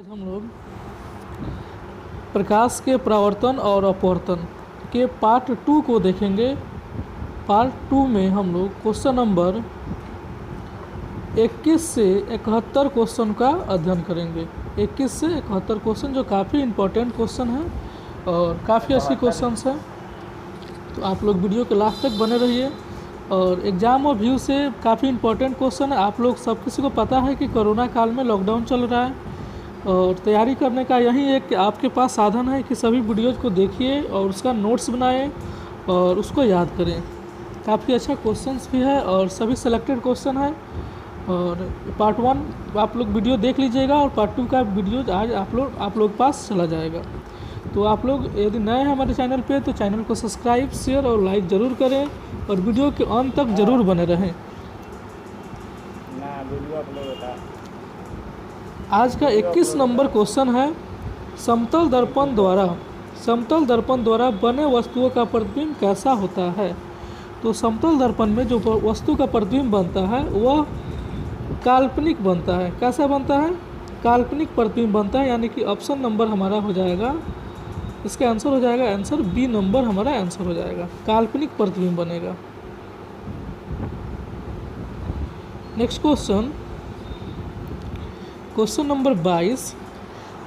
आज हम लोग प्रकाश के परावर्तन और अपवर्तन के पार्ट 2 को देखेंगे। पार्ट 2 में हम लोग क्वेश्चन नंबर 21 से 71 क्वेश्चन का अध्ययन करेंगे। 21 से 71 क्वेश्चन जो काफ़ी इम्पोर्टेंट क्वेश्चन है और काफ़ी अच्छी क्वेश्चन है, तो आप लोग वीडियो के लास्ट तक बने रहिए। और एग्ज़ाम और व्यू से काफ़ी इम्पोर्टेंट क्वेश्चन है। आप लोग सब किसी को पता है कि कोरोना काल में लॉकडाउन चल रहा है और तैयारी करने का यही एक आपके पास साधन है कि सभी वीडियोज़ को देखिए और उसका नोट्स बनाएं और उसको याद करें। काफ़ी अच्छा क्वेश्चंस भी है और सभी सेलेक्टेड क्वेश्चन है। और पार्ट 1 आप लोग वीडियो देख लीजिएगा और पार्ट 2 का वीडियो आज आप लोग के पास चला जाएगा। तो आप लोग यदि नए हैं हमारे चैनल पे तो चैनल को सब्सक्राइब, शेयर और लाइक ज़रूर करें और वीडियो के अंत तक ज़रूर बने रहें। आज का 21 नंबर क्वेश्चन है, समतल दर्पण द्वारा बने वस्तुओं का प्रतिबिंब कैसा होता है। तो समतल दर्पण में जो वस्तु का प्रतिबिंब बनता है वह काल्पनिक बनता है। कैसा बनता है? काल्पनिक प्रतिबिंब बनता है, यानी कि ऑप्शन नंबर हमारा हो जाएगा, इसका आंसर हो जाएगा आंसर बी नंबर हमारा आंसर हो जाएगा, काल्पनिक प्रतिबिंब बनेगा। नेक्स्ट क्वेश्चन नंबर 22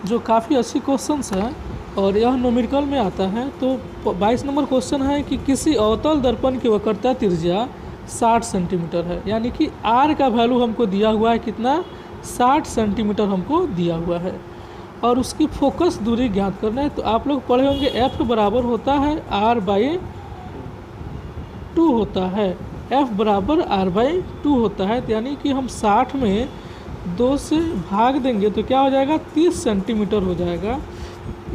जो काफ़ी अच्छी क्वेश्चंस है और यह न्यूमेरिकल में आता है। तो 22 नंबर क्वेश्चन है कि किसी अवतल दर्पण की वक्रता त्रिज्या 60 सेंटीमीटर है, यानी कि आर का वैल्यू हमको दिया हुआ है कितना, 60 सेंटीमीटर हमको दिया हुआ है और उसकी फोकस दूरी ज्ञात करना है। तो आप लोग पढ़े होंगे एफ बराबर होता है r/2 होता है, f बराबर r/2 होता है। तो यानी कि हम 60 में 2 से भाग देंगे तो क्या हो जाएगा, 30 सेंटीमीटर हो जाएगा।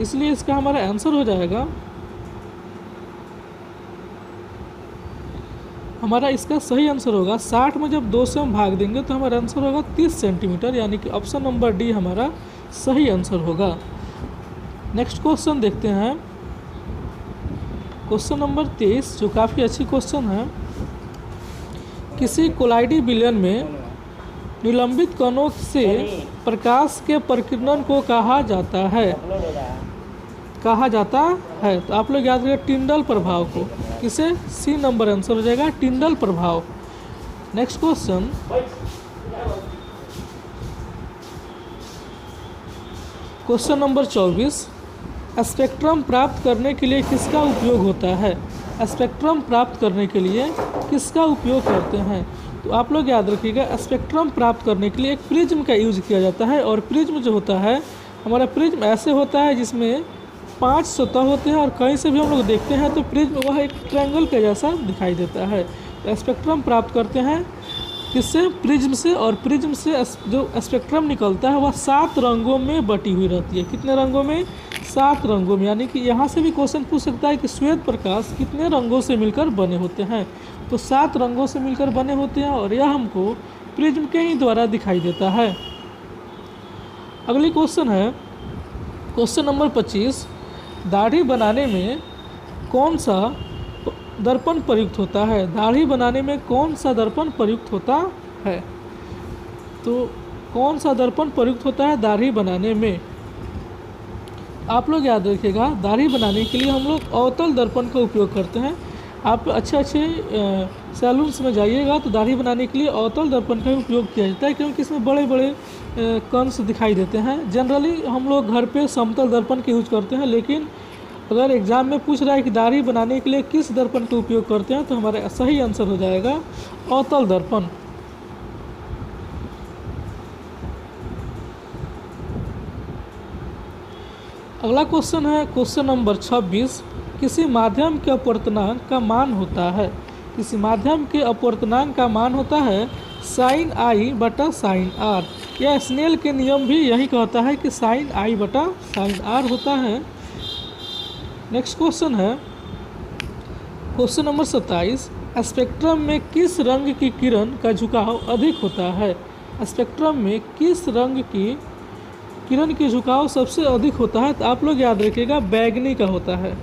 इसलिए इसका हमारा आंसर हो जाएगा, हमारा इसका सही आंसर होगा 60 में जब 2 से हम भाग देंगे तो हमारा आंसर होगा 30 सेंटीमीटर, यानी कि ऑप्शन नंबर डी हमारा सही आंसर होगा। नेक्स्ट क्वेश्चन देखते हैं, क्वेश्चन नंबर 23 जो काफ़ी अच्छी क्वेश्चन है। किसी कोलाइडी विलयन में निलंबित कणों से प्रकाश के प्रकीर्णन को कहा जाता है। तो आप लोग याद रखिए टिंडल प्रभाव को, किसे, सी नंबर आंसर हो जाएगा टिंडल प्रभाव। नेक्स्ट क्वेश्चन नंबर 24, स्पेक्ट्रम प्राप्त करने के लिए किसका उपयोग होता है। स्पेक्ट्रम प्राप्त करने के लिए किसका उपयोग करते हैं। तो आप लोग याद रखिएगा स्पेक्ट्रम प्राप्त करने के लिए एक प्रिज्म का यूज किया जाता है और प्रिज्म जो होता है हमारा प्रिज्म ऐसे होता है जिसमें 5 सतह होते हैं और कहीं से भी हम लोग देखते हैं तो प्रिज्म वह एक ट्रायंगल के जैसा दिखाई देता है। तो स्पेक्ट्रम प्राप्त करते हैं किससे, प्रिज्म से, और प्रिज्म से जो स्पेक्ट्रम निकलता है वह 7 रंगों में बटी हुई रहती है। कितने रंगों में, 7 रंगों में। यानी कि यहाँ से भी क्वेश्चन पूछ सकता है कि श्वेत प्रकाश कितने रंगों से मिलकर बने होते हैं। तो 7 रंगों से मिलकर बने होते हैं और यह हमको प्रिज्म के ही द्वारा दिखाई देता है। अगली क्वेश्चन है क्वेश्चन नंबर 25, दाढ़ी बनाने में कौन सा दर्पण प्रयुक्त होता है। दाढ़ी बनाने में कौन सा दर्पण प्रयुक्त होता है। तो कौन सा दर्पण प्रयुक्त होता है दाढ़ी बनाने में, आप लोग याद रखिएगा दाढ़ी बनाने के लिए हम लोग अवतल दर्पण का उपयोग करते हैं। आप अच्छे सैलून्स में जाइएगा तो दाढ़ी बनाने के लिए अवतल दर्पण का उपयोग किया जाता है, क्योंकि इसमें बड़े बड़े कंस दिखाई देते हैं। जनरली हम लोग घर पे समतल दर्पण का यूज करते हैं, लेकिन अगर एग्ज़ाम में पूछ रहा है कि दाढ़ी बनाने के लिए किस दर्पण का उपयोग करते हैं तो हमारा सही आंसर हो जाएगा अवतल दर्पण। अगला क्वेश्चन है क्वेश्चन नंबर 26, किसी माध्यम के अपवर्तनांक का मान होता है। किसी माध्यम के अपवर्तनांक का मान होता है sin i बटा sin r। यह स्नेल के नियम भी यही कहता है कि sin i बटा sin r होता है। नेक्स्ट क्वेश्चन है क्वेश्चन नंबर 27, स्पेक्ट्रम में किस रंग की किरण का झुकाव अधिक होता है। स्पेक्ट्रम में किस रंग की किरण की झुकाव सबसे अधिक होता है। तो आप लोग याद रखिएगा बैगनी का होता है।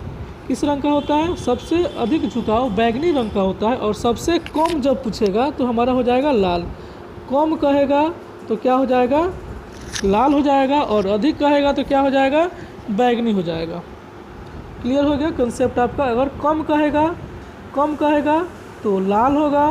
किस रंग का होता है, सबसे अधिक झुकाव बैगनी रंग का होता है। और सबसे कम जब पूछेगा तो हमारा हो जाएगा लाल। कम कहेगा तो क्या हो जाएगा लाल हो जाएगा, और अधिक कहेगा तो क्या हो जाएगा, बैगनी हो जाएगा। क्लियर हो गया कंसेप्ट आपका। अगर कम कहेगा तो लाल होगा,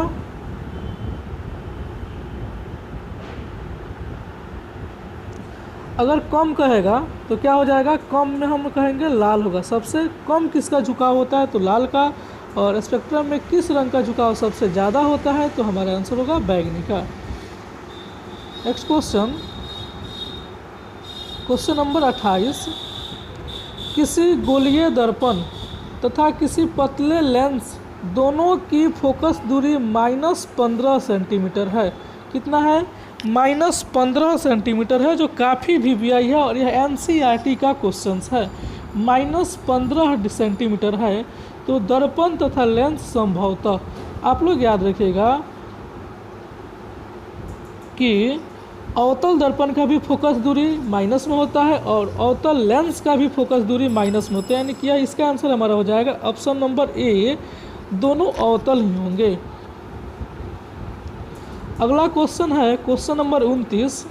अगर कम कहेगा तो क्या हो जाएगा, कम में हम कहेंगे लाल होगा। सबसे कम किसका झुकाव होता है, तो लाल का। और स्पेक्ट्रम में किस रंग का झुकाव सबसे ज़्यादा होता है, तो हमारा आंसर होगा बैगनी का। Next question number 28। किसी गोलीय दर्पण तथा किसी पतले लेंस दोनों की फोकस दूरी -15 सेंटीमीटर है। कितना है, -15 सेंटीमीटर है, जो काफ़ी वीवीआई है, और यह एनसीईआरटी का क्वेश्चन है। -15 सेंटीमीटर है, तो दर्पण तथा लेंस संभवतः, आप लोग याद रखिएगा कि अवतल दर्पण का भी फोकस दूरी माइनस में होता है, और अवतल लेंस का भी फोकस दूरी माइनस में होता है, यानी कि इसका आंसर हमारा हो जाएगा ऑप्शन नंबर ए, दोनों अवतल ही होंगे। अगला क्वेश्चन है क्वेश्चन नंबर 29।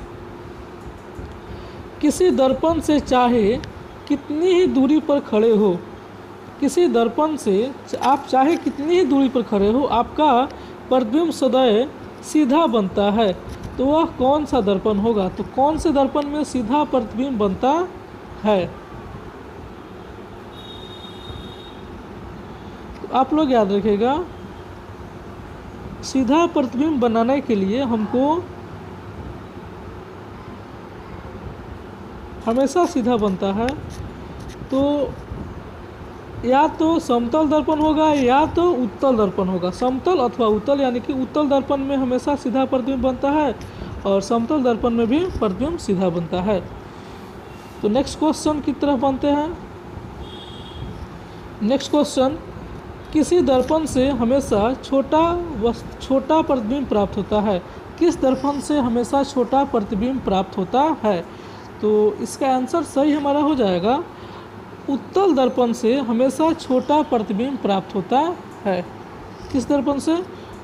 किसी दर्पण से चाहे कितनी ही दूरी पर खड़े हो, किसी दर्पण से आप चाहे कितनी ही दूरी पर खड़े हो, आपका प्रतिबिंब सदैव सीधा बनता है, तो वह कौन सा दर्पण होगा। तो कौन से दर्पण में सीधा प्रतिबिंब बनता है, तो आप लोग याद रखिएगा, सीधा प्रतिबिंब बनाने के लिए हमको हमेशा सीधा बनता है, तो या तो समतल दर्पण होगा या तो उत्तल दर्पण होगा। समतल अथवा उत्तल, यानी कि उत्तल दर्पण में हमेशा सीधा प्रतिबिंब बनता है, और समतल दर्पण में भी प्रतिबिंब सीधा बनता है। तो नेक्स्ट क्वेश्चन की तरफ बनते हैं। नेक्स्ट क्वेश्चन, किसी दर्पण से हमेशा छोटा प्रतिबिंब प्राप्त होता है। किस दर्पण से हमेशा छोटा प्रतिबिंब प्राप्त होता है, तो इसका आंसर सही हमारा हो जाएगा, उत्तल दर्पण से हमेशा छोटा प्रतिबिंब प्राप्त होता है। किस दर्पण से,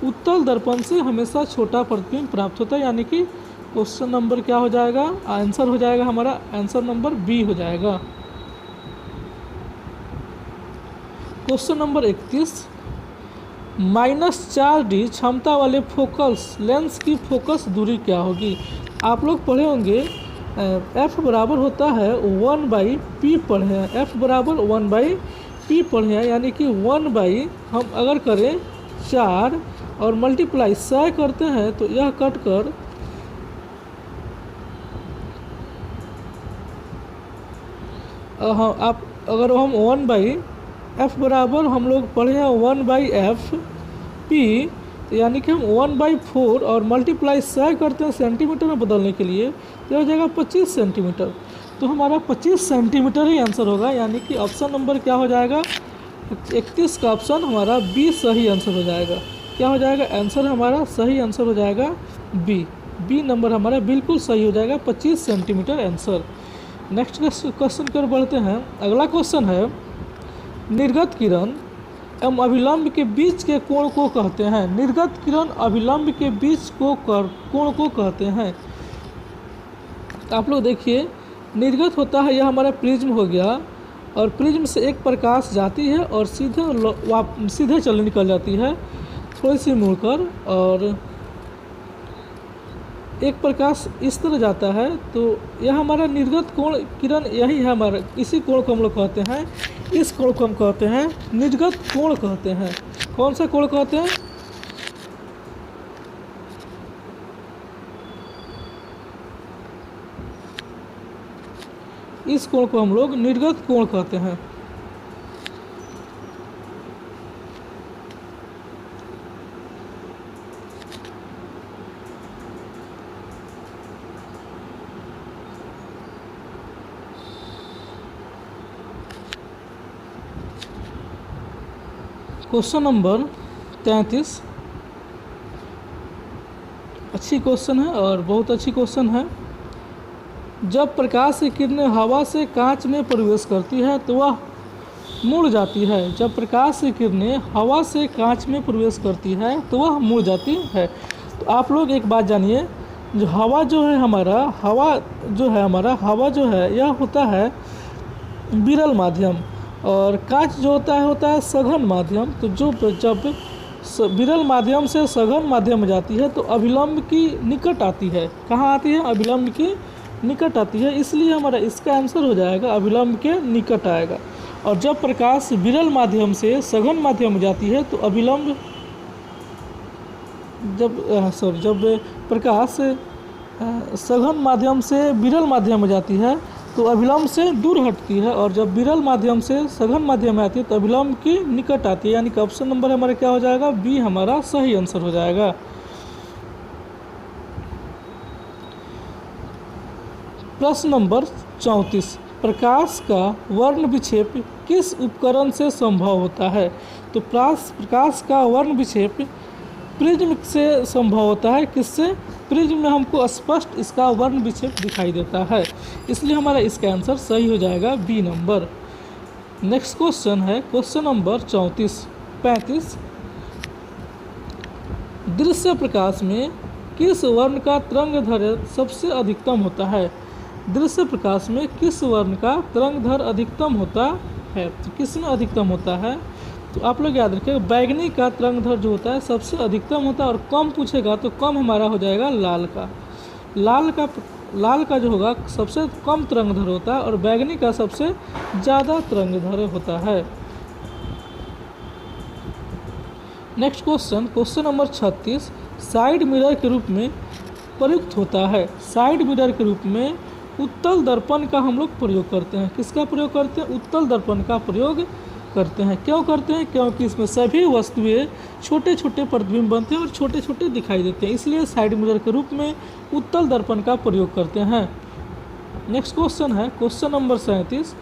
उत्तल दर्पण से हमेशा छोटा प्रतिबिंब प्राप्त होता है, यानी कि क्वेश्चन नंबर क्या हो जाएगा, आंसर हो जाएगा हमारा आंसर नंबर बी हो जाएगा। Question number 31। -4D क्षमता वाले फोकस लेंस की फोकस दूरी क्या होगी। आप लोग पढ़े होंगे F बराबर होता है 1/P पढ़े हैं, F बराबर 1/P पढ़े हैं, यानी कि 1/ हम अगर करें 4 और मल्टीप्लाई 100 करते हैं, तो यह कट कर आप अगर हम 1/F बराबर हम लोग पढ़े हैं 1/FP, यानी कि हम 1/4 और मल्टीप्लाई 100 करते हैं सेंटीमीटर में बदलने के लिए, तो हो जाएगा 25 सेंटीमीटर। तो हमारा 25 सेंटीमीटर ही आंसर होगा, यानी कि ऑप्शन नंबर क्या हो जाएगा, 31 का ऑप्शन हमारा बी सही आंसर हो जाएगा। क्या हो जाएगा, आंसर हमारा सही आंसर हो जाएगा बी नंबर हमारा बिल्कुल सही हो जाएगा, 25 सेंटीमीटर आंसर। नेक्स्ट क्वेश्चन की ओर बढ़ते हैं। अगला क्वेश्चन है, निर्गत किरण एवं अभिलंब के बीच के कोण को कहते हैं। निर्गत किरण अभिलंब के बीच को कोण को कहते हैं। आप लोग देखिए, निर्गत होता है, यह हमारा प्रिज्म हो गया, और प्रिज्म से एक प्रकाश जाती है और सीधे चल निकल जाती है थोड़ी सी मुड़कर, और एक प्रकाश इस तरह जाता है, तो यह हमारा निर्गत कोण किरण यही है हमारा, इसी कोण को हम लोग कहते हैं, इस कोण को हम कहते हैं निर्गत कोण कहते हैं। कौन सा कोण कहते हैं, इस कोण को हम लोग निर्गत कोण कहते हैं। क्वेश्चन नंबर 33 अच्छी क्वेश्चन है और बहुत अच्छी क्वेश्चन है। जब प्रकाश की किरणें हवा से कांच में प्रवेश करती है तो वह मुड़ जाती है। जब प्रकाश की किरणें हवा से कांच में प्रवेश करती है तो वह मुड़ जाती है। तो आप लोग एक बात जानिए, जो हवा जो है हमारा हवा जो है यह होता है विरल माध्यम, और कांच जो होता है सघन माध्यम। तो जब विरल माध्यम से सघन माध्यम में जाती है तो अभिलंब की निकट आती है। कहाँ आती है? अभिलंब की निकट आती है, इसलिए हमारा इसका आंसर हो जाएगा अभिलंब के निकट आएगा। और जब प्रकाश विरल माध्यम से सघन माध्यम में जाती है तो अभिलंब जब प्रकाश सघन माध्यम से विरल माध्यम में जाती है तो अभिलंब से दूर हटती है, और जब विरल माध्यम से सघन माध्यम में आती है तो अभिलंब की निकट आती है। यानी कि ऑप्शन नंबर हमारा क्या हो जाएगा? बी हमारा सही आंसर हो जाएगा। प्रश्न नंबर 34, प्रकाश का वर्ण विक्षेप किस उपकरण से संभव होता है? तो प्रकाश का वर्ण विक्षेप प्रिज्म से संभव होता है। किससे? प्रिज्म में हमको स्पष्ट इसका वर्ण विक्षेप दिखाई देता है, इसलिए हमारा इसका आंसर सही हो जाएगा बी नंबर। नेक्स्ट क्वेश्चन है क्वेश्चन नंबर 35। दृश्य प्रकाश में किस वर्ण का तरंगदैर्घ्य सबसे अधिकतम होता है? दृश्य प्रकाश में किस वर्ण का तरंगदैर्घ्य अधिकतम होता है? तो किस में अधिकतम होता है? तो आप लोग याद रखिएगा, बैगनी का तरंगदैर्घ्य जो होता है सबसे अधिकतम होता है, और कम पूछेगा तो कम हमारा हो जाएगा लाल का। लाल का जो होगा सबसे कम तरंगदैर्घ्य होता है, और बैगनी का सबसे ज़्यादा तरंगदैर्घ्य होता है। Next question number 36, side mirror के रूप में प्रयुक्त होता है। साइड मिरर के रूप में उत्तल दर्पण का हम लोग प्रयोग करते हैं। किसका प्रयोग करते हैं? उत्तल दर्पण का प्रयोग करते हैं। क्यों करते हैं? क्योंकि इसमें सभी वस्तुएं छोटे छोटे प्रतिबिंब बनते हैं और छोटे छोटे दिखाई देते हैं, इसलिए साइड मिरर के रूप में उत्तल दर्पण का प्रयोग करते हैं। नेक्स्ट क्वेश्चन है क्वेश्चन नंबर 37,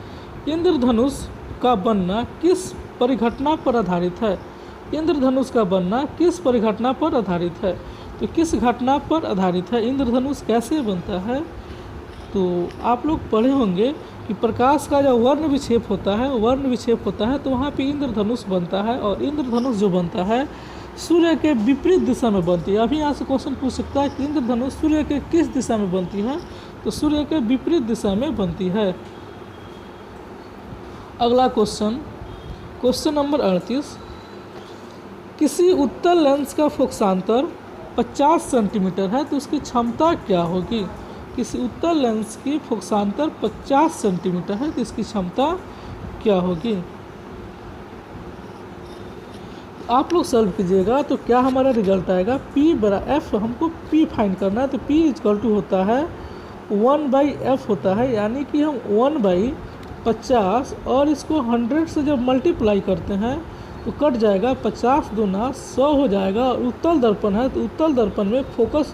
इंद्रधनुष का बनना किस परिघटना पर आधारित है? इंद्रधनुष का बनना किस परिघटना पर आधारित है? तो किस घटना पर आधारित है? इंद्रधनुष कैसे बनता है? तो आप लोग पढ़े होंगे कि प्रकाश का जो वर्ण विक्षेप होता है तो वहाँ पे इंद्रधनुष बनता है, और इंद्रधनुष जो बनता है सूर्य के विपरीत दिशा में बनती है। अभी यहाँ से क्वेश्चन पूछ सकता है कि इंद्रधनुष सूर्य के किस दिशा में बनती है? तो सूर्य के विपरीत दिशा में बनती है। अगला क्वेश्चन नंबर 38, किसी उत्तल लेंस का फोकसांतर 50 सेंटीमीटर है तो उसकी क्षमता क्या होगी? किसी उत्तल लेंस की फोकसांतर 50 सेंटीमीटर है तो इसकी क्षमता क्या होगी? आप लोग सॉल्व कीजिएगा तो क्या हमारा रिजल्ट आएगा? P बरा F, हमको P फाइंड करना है, तो P इक्वल टू होता है 1/F होता है, यानी कि हम 1/50 और इसको 100 से जब मल्टीप्लाई करते हैं तो कट जाएगा, 50 दूना 100 हो जाएगा। और उत्तल दर्पण है तो उत्तल दर्पण में फोकस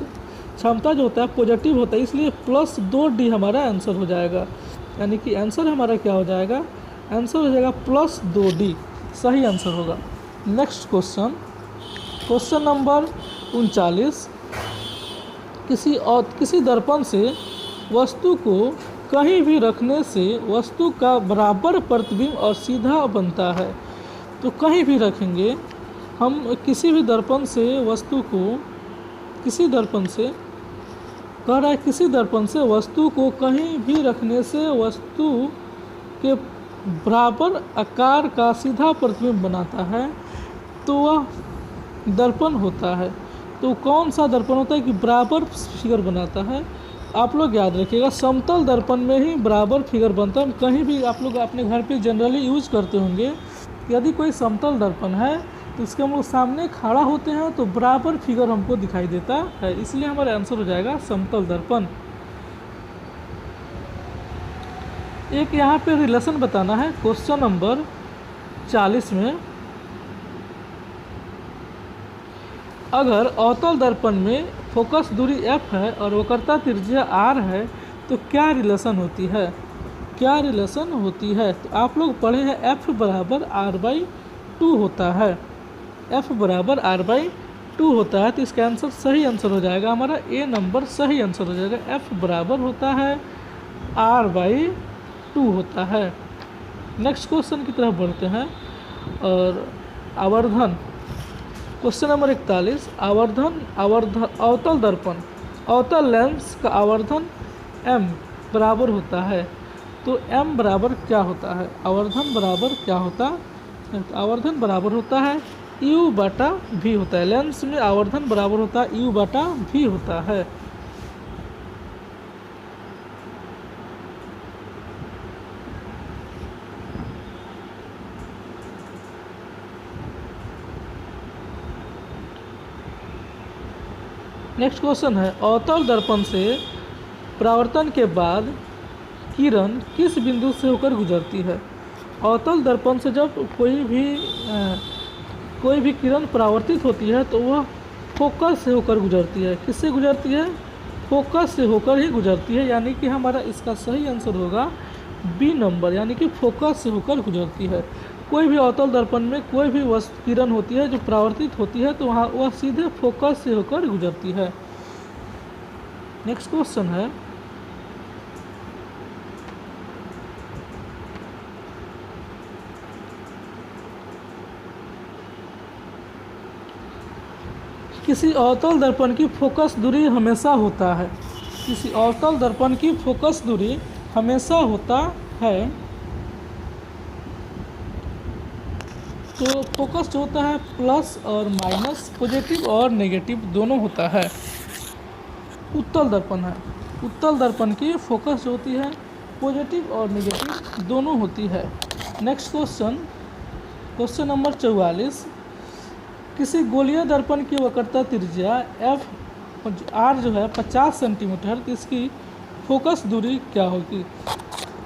क्षमता जो होता है पॉजिटिव होता है, इसलिए +2D हमारा आंसर हो जाएगा। यानी कि आंसर हमारा क्या हो जाएगा? आंसर हो जाएगा +2D, सही आंसर होगा। नेक्स्ट क्वेश्चन नंबर 39, किसी दर्पण से वस्तु को कहीं भी रखने से वस्तु का बराबर प्रतिबिंब और सीधा बनता है। तो कहीं भी रखेंगे हम किसी भी दर्पण से वस्तु को, किसी दर्पण से कह रहा है किसी दर्पण से वस्तु को कहीं भी रखने से वस्तु के बराबर आकार का सीधा प्रतिबिंब बनाता है तो वह दर्पण होता है। तो कौन सा दर्पण होता है कि बराबर फिगर बनाता है? आप लोग याद रखिएगा, समतल दर्पण में ही बराबर फिगर बनता है। कहीं भी आप लोग अपने घर पे जनरली यूज करते होंगे, यदि कोई समतल दर्पण है तो इसके हम लोग सामने खड़ा होते हैं तो बराबर फिगर हमको दिखाई देता है, इसलिए हमारा आंसर हो जाएगा समतल दर्पण। एक यहाँ पे रिलेशन बताना है क्वेश्चन नंबर 40 में, अगर अवतल दर्पण में फोकस दूरी f है और वक्रता त्रिज्या r है तो क्या रिलेशन होती है? क्या रिलेशन होती है? तो आप लोग पढ़े हैं f बराबर r/2 होता है, f बराबर r/2 होता है, तो इसका आंसर सही आंसर हो जाएगा हमारा ए नंबर, सही आंसर हो जाएगा। f बराबर होता है r/2 होता है। नेक्स्ट क्वेश्चन की तरफ बढ़ते हैं और आवर्धन, क्वेश्चन नंबर 41, अवतल दर्पण अवतल लेंस का आवर्धन m बराबर होता है। तो m बराबर क्या होता है, आवर्धन बराबर क्या होता है, तो आवर्धन बराबर होता है u बटा v होता है। लेंस में आवर्धन बराबर होता है u बटा v होता है। नेक्स्ट क्वेश्चन है, अवतल दर्पण से परावर्तन के बाद किरण किस बिंदु से होकर गुजरती है। अवतल दर्पण से जब कोई भी किरण परावर्तित होती है तो वह फोकस से होकर गुजरती है। किससे गुजरती है, फोकस से होकर ही गुजरती है, यानी कि हमारा इसका सही आंसर होगा बी नंबर, यानी कि फोकस से होकर गुजरती है। कोई भी अवतल दर्पण में कोई भी वस्तु किरण होती है जो परावर्तित होती है तो वहाँ वह सीधे फोकस से होकर गुजरती है। नेक्स्ट क्वेश्चन है, किसी अवतल दर्पण की फोकस दूरी हमेशा होता है। किसी अवतल दर्पण की फोकस दूरी हमेशा होता है। तो फोकस जो होता है प्लस और माइनस, पॉजिटिव और नेगेटिव दोनों होता है। उत्तल दर्पण है, उत्तल दर्पण की फोकस जो होती है पॉजिटिव और नेगेटिव दोनों होती है। नेक्स्ट क्वेश्चन, क्वेश्चन नंबर 44, किसी गोलीय दर्पण की वक्रता त्रिज्या f r जो है 50 सेंटीमीटर, तो इसकी फोकस दूरी क्या होगी।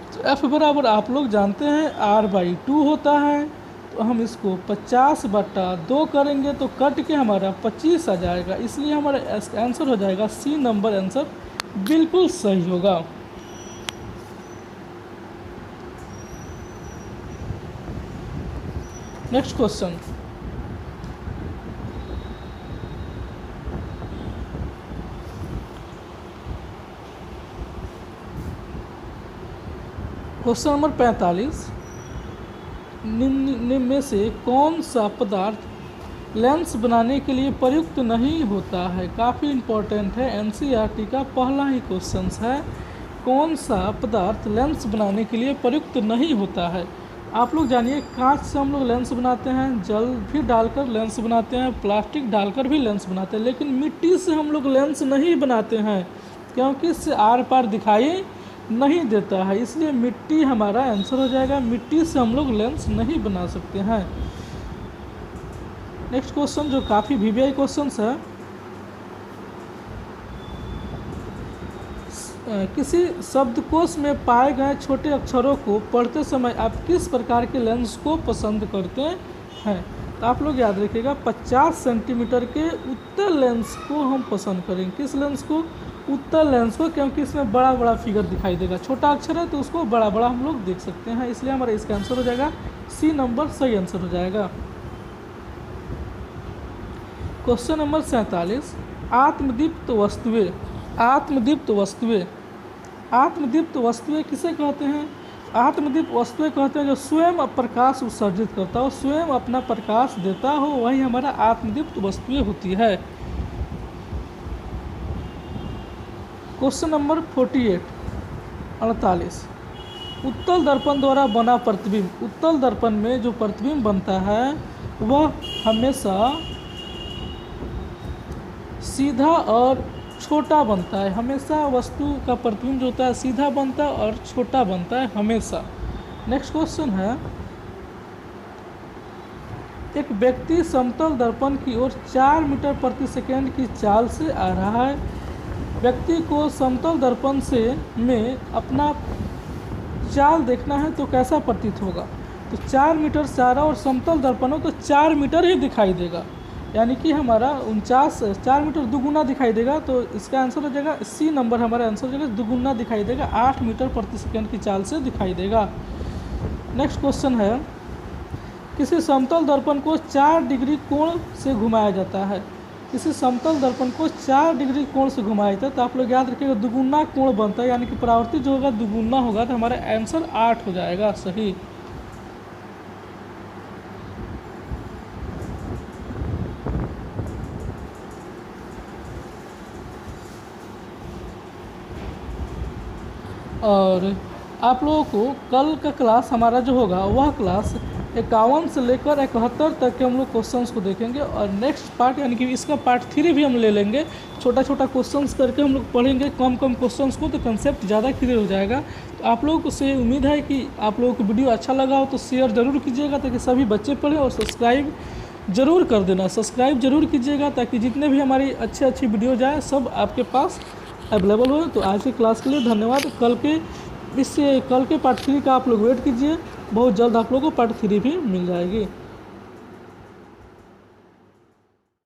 तो f बराबर आप लोग जानते हैं r/2 होता है। तो हम इसको 50/2 करेंगे तो कट के हमारा 25 आ जाएगा, इसलिए हमारा आंसर हो जाएगा सी नंबर, आंसर बिल्कुल सही होगा। नेक्स्ट क्वेश्चन, क्वेश्चन नंबर 45, निम्न में से कौन सा पदार्थ लेंस बनाने के लिए प्रयुक्त नहीं होता है। काफ़ी इम्पोर्टेंट है, एनसीईआरटी का पहला ही क्वेश्चन है। कौन सा पदार्थ लेंस बनाने के लिए प्रयुक्त नहीं होता है। आप लोग जानिए, कांच से हम लोग लेंस बनाते हैं, जल भी डालकर लेंस बनाते हैं, प्लास्टिक डालकर भी लेंस बनाते हैं, लेकिन मिट्टी से हम लोग लेंस नहीं बनाते हैं क्योंकि इससे आर पार दिखाई नहीं देता है, इसलिए मिट्टी हमारा आंसर हो जाएगा। मिट्टी से हम लोग लेंस नहीं बना सकते हैं। नेक्स्ट क्वेश्चन जो काफ़ी वीवीआई क्वेश्चन है, किसी शब्दकोश में पाए गए छोटे अक्षरों को पढ़ते समय आप किस प्रकार के लेंस को पसंद करते हैं। तो आप लोग याद रखिएगा 50 सेंटीमीटर के उत्तल लेंस को हम पसंद करेंगे। किस लेंस को, उत्तल लेंस को, क्योंकि इसमें बड़ा बड़ा फिगर दिखाई देगा। छोटा अक्षर है तो उसको बड़ा बड़ा हम लोग देख सकते हैं, इसलिए हमारा इसका आंसर हो जाएगा सी नंबर, सही आंसर हो जाएगा। क्वेश्चन नंबर 47, आत्मदीप्त वस्तुएं। आत्मदीप्त वस्तुएं, आत्मदीप्त वस्तुएं किसे कहते हैं। आत्मदीप्त वस्तुएं कहते हैं जो स्वयं प्रकाश उत्सर्जित करता हो, स्वयं अपना प्रकाश देता हो, वही हमारा आत्मदीप्त वस्तुएं होती है। क्वेश्चन नंबर 48, उत्तल दर्पण द्वारा बना प्रतिबिंब। उत्तल दर्पण में जो प्रतिबिंब बनता है वह हमेशा सीधा और छोटा बनता है। हमेशा वस्तु का प्रतिबिंब जो होता है सीधा बनता है और छोटा बनता है हमेशा। नेक्स्ट क्वेश्चन है, एक व्यक्ति समतल दर्पण की ओर 4 मीटर प्रति सेकेंड की चाल से आ रहा है। व्यक्ति को समतल दर्पण से में अपना चाल देखना है तो कैसा प्रतीत होगा। तो 4 मीटर से आ रहा और समतल दर्पण हो तो 4 मीटर ही दिखाई देगा, यानी कि हमारा 4 मीटर दुगुना दिखाई देगा। तो इसका आंसर हो जाएगा सी नंबर, हमारा आंसर हो जाएगा दुगुना दिखाई देगा, 8 मीटर प्रति सेकेंड की चाल से दिखाई देगा। नेक्स्ट क्वेश्चन है, किसी समतल दर्पण को 4 डिग्री कोण से घुमाया जाता है। किसी समतल दर्पण को 4 डिग्री कोण से घुमाया जाता है तो आप लोग याद रखिएगा दुगुना कोण बनता है, यानी कि परावर्तित जो होगा दुगुना होगा, तो हमारा आंसर 8 हो जाएगा सही। और आप लोगों को कल का क्लास हमारा जो होगा वह क्लास 51 से लेकर 71 तक के हम लोग क्वेश्चंस को देखेंगे, और नेक्स्ट पार्ट यानी कि इसका पार्ट 3 भी हम ले लेंगे। छोटा छोटा क्वेश्चंस करके हम लोग पढ़ेंगे कम कम क्वेश्चंस को, तो कंसेप्ट ज़्यादा क्लियर हो जाएगा। तो आप लोगों से उम्मीद है कि आप लोगों को वीडियो अच्छा लगा हो तो शेयर ज़रूर कीजिएगा ताकि सभी बच्चे पढ़ें, और सब्सक्राइब ज़रूर कर देना, सब्सक्राइब जरूर कीजिएगा ताकि जितने भी हमारी अच्छी वीडियो जाए सब आपके पास अवेलेबल हो। तो आज की क्लास के लिए धन्यवाद। कल के पार्ट 3 का आप लोग वेट कीजिए, बहुत जल्द आप लोगों को पार्ट 3 भी मिल जाएगी।